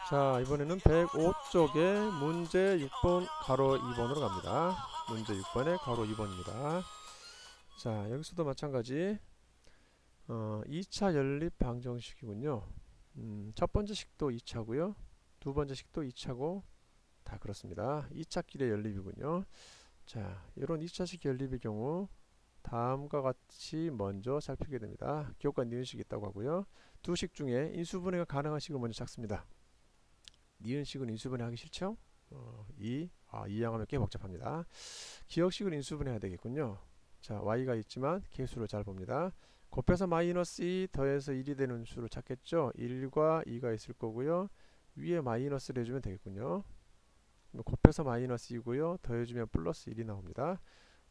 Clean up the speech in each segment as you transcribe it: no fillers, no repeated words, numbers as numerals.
자, 이번에는 105쪽에 문제 6번 가로 2번으로 갑니다. 문제 6번에 가로 2번입니다. 자, 여기서도 마찬가지 2차 연립 방정식이군요. 첫 번째 식도 2차고요. 두 번째 식도 2차고 다 그렇습니다. 2차끼리의 연립이군요. 자, 이런 2차식 연립의 경우 다음과 같이 먼저 살피게 됩니다. 기억과 니은식이 있다고 하고요. 두 식 중에 인수분해가 가능한 식을 먼저 찾습니다. 니은식은 인수분해 하기 싫죠? 이 양하면 꽤 복잡합니다. 기억식을 인수분해해야 되겠군요. 자, y가 있지만 개수를 잘 봅니다. 곱해서 마이너스 2 더해서 1이 되는 수를 찾겠죠. 1과 2가 있을 거고요. 위에 마이너스를 해주면 되겠군요. 곱해서 마이너스 2고요. 더해주면 플러스 1이 나옵니다.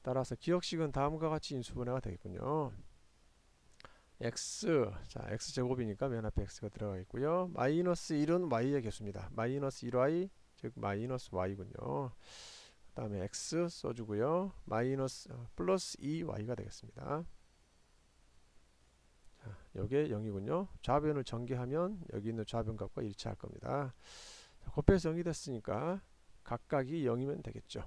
따라서 기억식은 다음과 같이 인수분해가 되겠군요. x, 자 x제곱이니까 맨 앞에 x가 들어가 있고요. 마이너스 1은 y의 개수입니다. 마이너스 1y, 즉 마이너스 y군요. 그 다음에 x 써주고요. 마이너스 플러스 2y가 되겠습니다. 자, 요게 0이군요. 좌변을 전개하면 여기 있는 좌변값과 일치할 겁니다. 자, 곱해서 0이 됐으니까 각각이 0이면 되겠죠.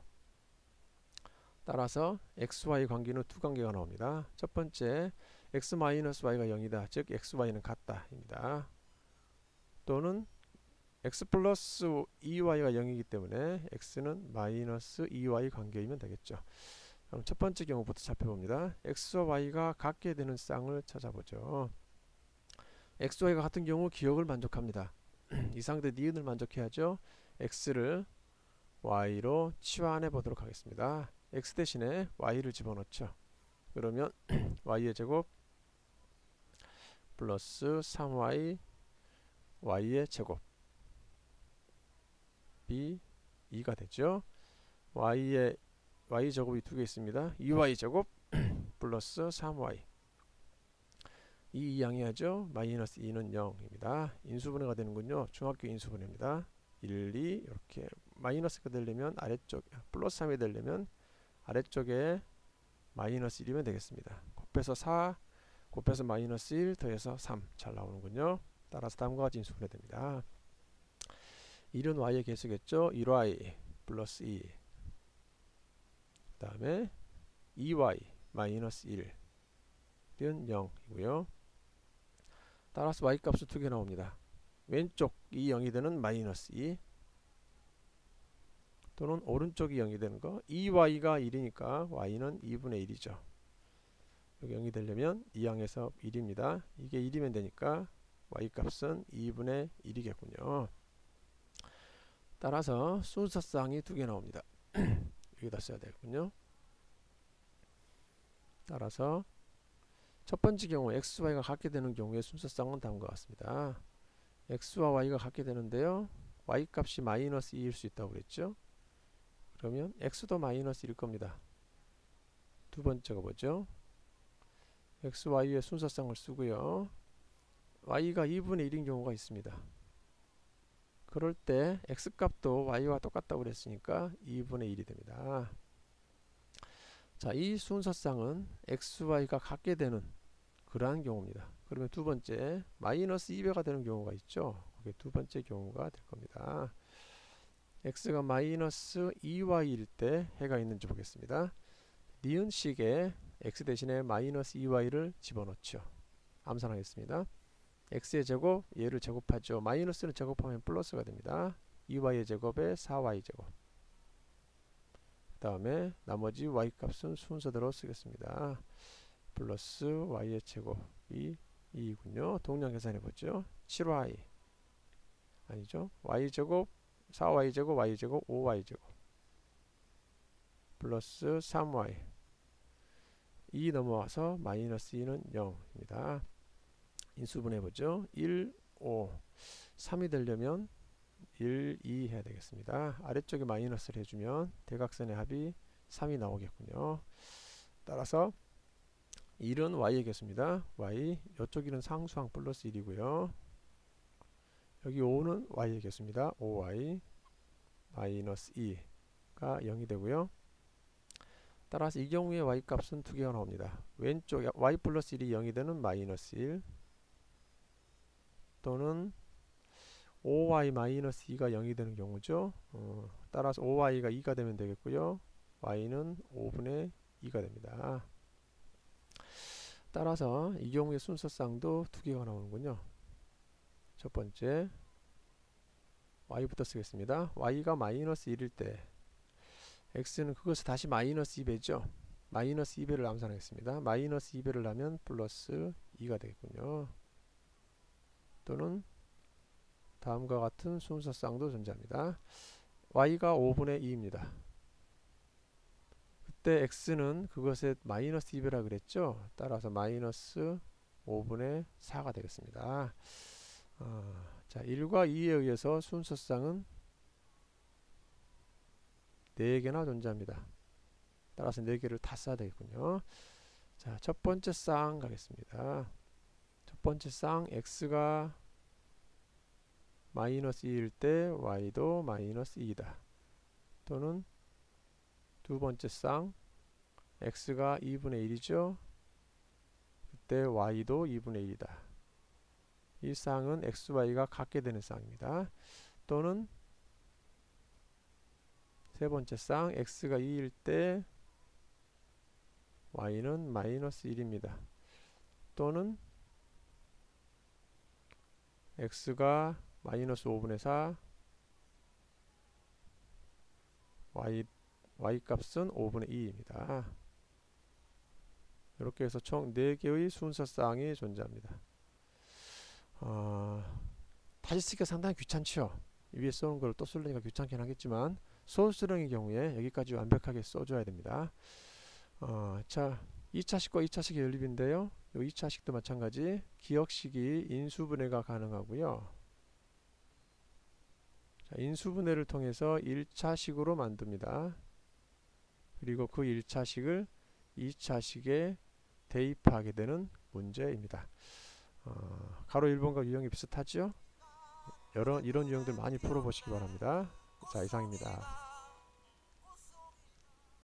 따라서 xy 관계는 두 관계가 나옵니다. 첫 번째 x-y가 0이다. 즉 xy는 같다 입니다. 또는 x 플러스 2y가 0이기 때문에 x는 마이너스 2y 관계이면 되겠죠. 그럼 첫 번째 경우부터 살펴봅니다. x와 y가 같게 되는 쌍을 찾아보죠. xy가 같은 경우 기억을 만족합니다. 이 상대 니은을 만족해야죠. x를 y로 치환해 보도록 하겠습니다. x 대신에 y를 집어넣죠. 그러면 y의 제곱 플러스 3y y의 제곱 b 2가 되죠. y 제곱이 두 개 있습니다. 2y 제곱 플러스 3y 이 양해하죠. 마이너스 2는 0입니다. 인수분해가 되는군요. 중학교 인수분해입니다. 1, 2 이렇게 마이너스가 되려면 아래쪽 플러스 3이 되려면 아래쪽에 마이너스 1이면 되겠습니다. 곱해서 4 곱해서 마이너스 1 더해서 3 잘 나오는군요. 따라서 다음과 같이 인수분해 됩니다. 1은 y의 개수겠죠. 1y 플러스 2 그 다음에 2y 마이너스 1은 0이고요. 따라서 y 값이 두 개 나옵니다. 왼쪽 이 0이 되는 마이너스 2 또는 오른쪽이 0이 되는 거 2y가 1이니까 y는 2분의 1이죠. 여기 0이 되려면 2항에서 1입니다. 이게 1이면 되니까 y값은 2분의 1이겠군요. 따라서 순서쌍이 두 개 나옵니다. 여기다 써야 되겠군요. 따라서 첫 번째 경우 xy가 같게 되는 경우에 순서쌍은 다음과 같습니다. x와 y가 같게 되는데요. y값이 마이너스 2일 수 있다고 그랬죠. 그러면 x도 마이너스 1일 겁니다. 두 번째가 뭐죠? x, y의 순서쌍을 쓰고요. y가 2분의 1인 경우가 있습니다. 그럴 때 x값도 y와 똑같다고 그랬으니까 2분의 1이 됩니다. 자, 이 순서쌍은 x, y가 같게 되는 그러한 경우입니다. 그러면 두 번째 마이너스 2배가 되는 경우가 있죠. 그게 두 번째 경우가 될 겁니다. x가 마이너스 2y일 때 해가 있는지 보겠습니다. 니은식에 x 대신에 마이너스 2y를 집어넣죠. 암산하겠습니다. x의 제곱 얘를 제곱하죠. 마이너스를 제곱하면 플러스가 됩니다. 2y의 제곱에 4y 제곱 그 다음에 나머지 y 값은 순서대로 쓰겠습니다. 플러스 y의 제곱이 2이군요. 동량 계산해보죠. 7y 아니죠. y 제곱 4y 제곱 y 제곱 5y 제곱 플러스 3y 2 넘어와서 마이너스 2는 0입니다. 인수분해보죠. 1, 5 3이 되려면 1, 2 해야 되겠습니다. 아래쪽에 마이너스를 해주면 대각선의 합이 3이 나오겠군요. 따라서 1은 y의 개수입니다. y 이쪽 1은 상수항 플러스 1이고요. 여기 5는 y의 개수입니다. 5y 마이너스 2가 0이 되고요. 따라서 이 경우에 y 값은 두 개가 나옵니다. 왼쪽 y 플러스 1이 0이 되는 마이너스 1 또는 5y-2가 0이 되는 경우죠. 따라서 5y가 2가 되면 되겠고요. y는 5분의 2가 됩니다. 따라서 이 경우의 순서쌍도 두 개가 나오는군요. 첫 번째 y부터 쓰겠습니다. y가 마이너스 1일 때 x는 그것을 다시 마이너스 2배죠. 마이너스 2배를 암산하겠습니다. 마이너스 2배를 하면 플러스 2가 되겠군요. 또는 다음과 같은 순서쌍도 존재합니다. y가 5분의 2입니다. 그때 x는 그것의 마이너스 2배라 그랬죠. 따라서 마이너스 5분의 4가 되겠습니다. 자, 1과 2에 의해서 순서쌍은 4개나 존재합니다. 따라서 4개를 다 써야 되겠군요. 자, 첫 번째 쌍 가겠습니다. 첫 번째 쌍 x가 마이너스 2일 때 y도 마이너스 2다. 또는 두 번째 쌍 x가 2분의 1이죠. 그때 y도 2분의 1이다. 이 쌍은 x, y가 같게 되는 쌍입니다. 또는 세 번째 쌍 x가 2일 때 y는 마이너스 1입니다. 또는 x가 마이너스 5분의 4 y 값은 5분의 2입니다. 이렇게 해서 총 4개의 순서쌍이 존재합니다. 다시 쓰기가 상당히 귀찮죠. 위에 써놓은 걸 또 쓰려니까 귀찮긴 하겠지만 소수령의 경우에 여기까지 완벽하게 써줘야 됩니다. 자, 2차식과 2차식의 연립인데요. 이 2차식도 마찬가지 기억식이 인수분해가 가능하고요. 자, 인수분해를 통해서 1차식으로 만듭니다. 그리고 그 1차식을 2차식에 대입하게 되는 문제입니다. 가로 1번과 유형이 비슷하죠? 이런 유형들 많이 풀어보시기 바랍니다. 자, 이상입니다.